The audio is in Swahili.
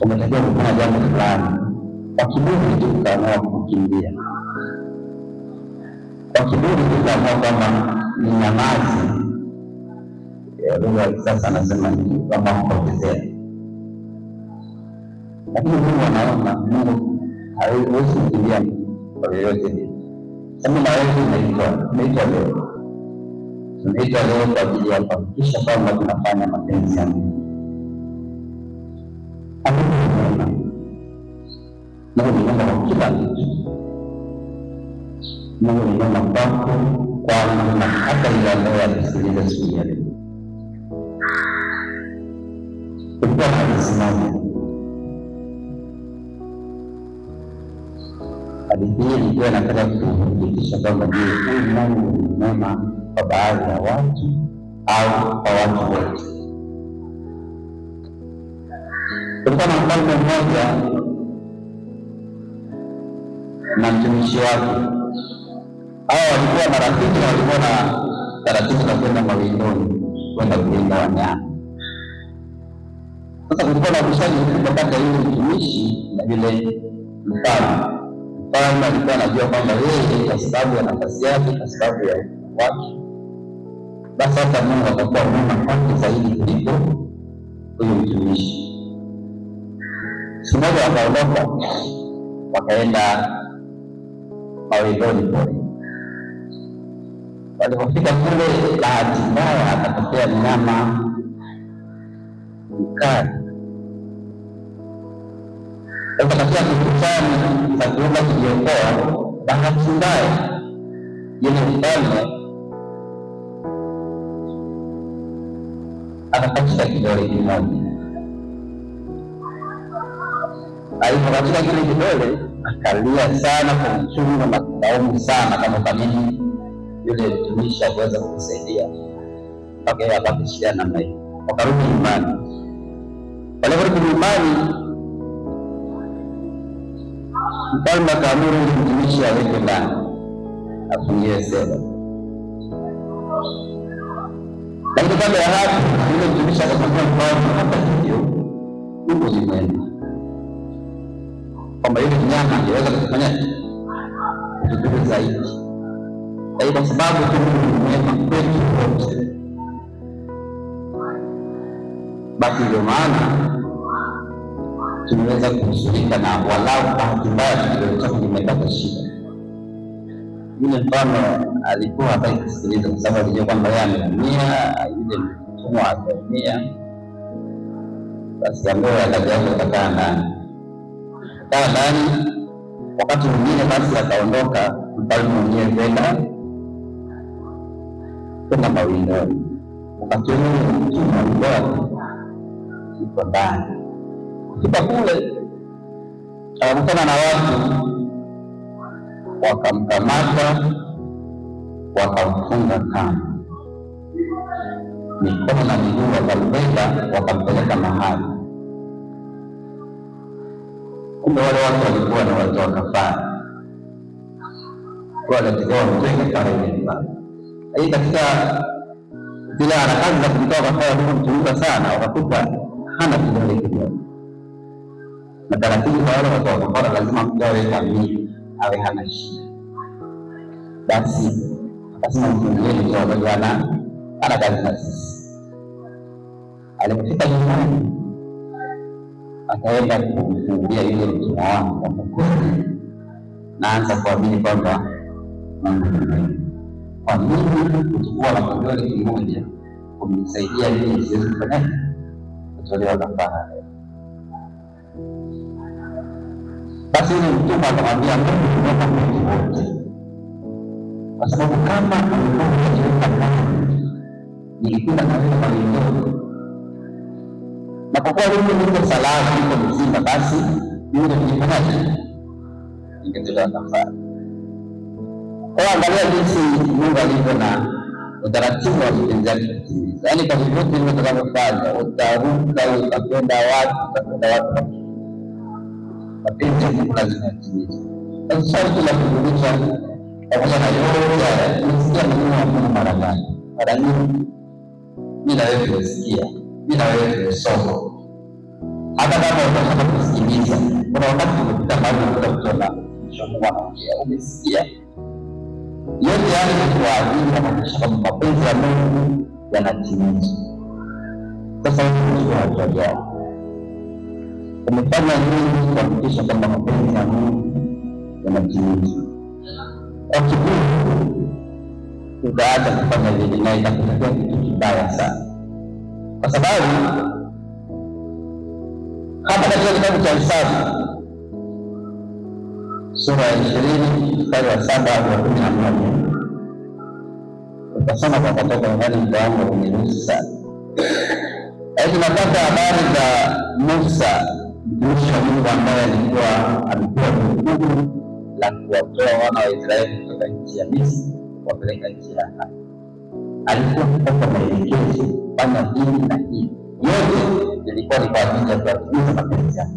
umetakiwa kufanya jambo fulani, kwa kiburi tu ukaamua kukimbia, kwa kiburi tu ukaamua kwamba ni nyamazi. Lugha ya kisasa anasema ni kwamba kupotezea. Lakini Mungu anaona, Mungu hawezi kukimbia kwa yoyote vile. Sasa na wewe tumeitwa leo kwa ajili ya kuhakikisha kwamba tunafanya mapenzi ya Mungu. Mungu ni mwema kwa kila kitu. Mungu ni mwema kwako, kwangu na hata yule ambaye anasikiliza siku ya leo. Kulikuwa na hadithi moja. Hadithi hii ilikuwa inataka kuthibitisha kwamba huyu Mungu ni mwema kwa baadhi ya watu au kwa watu wote. Kulikuwa na mfalme mmoja na mtumishi wake. Hao walikuwa marafiki na walikuwa na taratibu za kwenda mawindoni, kwenda kulinda wanyama. Sasa kulikuwa na ushani mkubwa kati ya yule mtumishi na yule mfalme. Mfalme alikuwa anajua kwamba yeye kwa sababu ya nafasi yake, kwa sababu ya wake, basi hata Mungu atakuwa mwema kwake zaidi kuliko huyu mtumishi. Siku moja wakaondoka wakaenda mawindoni pole. Walipofika kule, bahati mbaya akatokea mnyama mkali. Sasa katika kukutana za kuomba kujiokoa, bahati mbaya yule mfalme akakatika kidole kimoja. Alipokatika kile kidole, akalia sana kwa uchungu na kulaumu sana kama kwa nini yule mtumishi hakuweza kumsaidia mpaka yeye apate shida namna hiyo. Wakarudi nyumbani. Waliporudi nyumbani, mfalme akaamuru yule mtumishi awekwe ndani, afungiwe sela. Lakini kabla ya hapo, yule mtumishi akamwambia mfalme, hata hivyo Mungu ni mwema, kwamba yule mnyama angeweza kufanya kitu zaidi. Kwa sababu Mungu ni mwema kwetu wote, basi ndio maana tumeweza kunusurika na walau bahati mbaya kidole chako kimepata shida. Yule mfalme alikuwa hataki kusikiliza, kwa sababu alijua kwamba yeye ameumia, yule mtumwa akaumia. Basi ambaye akajaza akakaa ndani. Wakati mwingine basi akaondoka mfalme mwenyewe kwenda mawindoni. Wakati ule mtumwa alikuwa yuko ndani. Kufika kule akakutana na watu, wakamkamata, wakamfunga kamba, mikono na miguu wakambeba, wakampeleka mahali. Kumbe wale watu walikuwa ni watu wa kafara, walikuwa wametoa kafara ile mbaya. Hii katika zile harakati za kutoa kafara waliomtumika sana, wakakuta hana kidole kimoja. Na taratibu kwa wale watu wa kafara lazima mtu awe kamili, awe hana shida. Basi akasema mfungulieni kwa sababu ana kazi na sisi. Alipofika nyumbani, akaenda kumfungulia yule mtumwa wangu kwamba kweli naanza kuamini kwamba Mungu ni mwema. Kwa nini kuchukua na kidole kimoja kumsaidia ili siwezi kufanya kutolewa kafara? Basi yule mtumwa akamwambia Mungu ni mwema kwetu wote, kwa sababu kama ulikuwa unajiweka ndani, nilikuwa na wewe mawindoni, na kwa kuwa mimi niko salama, niko mzima, basi yule mjifanyaje, ningetolewa kafara. Kwa angalia jinsi Mungu alivyo na utaratibu wa mapenzi yake kutimiza. Yaani kwa vyovyote vile utakavyofanya, utaruka, utakwenda watu, mapenzi ya Mungu lazima yatimizwe. Sasa sharti la kurudisha pamoja na yote nimesikia maneno ya Mungu mara ngapi? Mara nyingi mimi na wewe tumesikia, mimi na wewe tumesoma. hata kama utasema kusikiliza. Kuna wakati umepita mahali utakuta na Mungu anaongea, umesikia yote yale ni kwa ajili ya kuhakikisha kwamba mapenzi ya Mungu yanatimizwa. Sasa hivi hatua gani? Umefanya nini kuhakikisha kwamba mapenzi ya Mungu yanatimizwa? Kwa kiburi utaacha kufanya vile, na itakutokea kitu kibaya sana, kwa sababu hapa katika kitabu cha Hesabu sura ya 20 mstari wa 7 hadi wa 11 utasoma kwa kutoka ndani muda wangu uniruhusu sana. Tunapata habari za Musa, mtumishi wa Mungu ambaye alikuwa amepewa jukumu la kuwatoa wana wa Israeli kutoka nchi ya Misri kuwapeleka nchi ya ahadi. Alikuwa akipata maelekezo, fanya hili na hili, yote ilikuwa ni kwa ajili ya kuwatimiza mapenzi yake.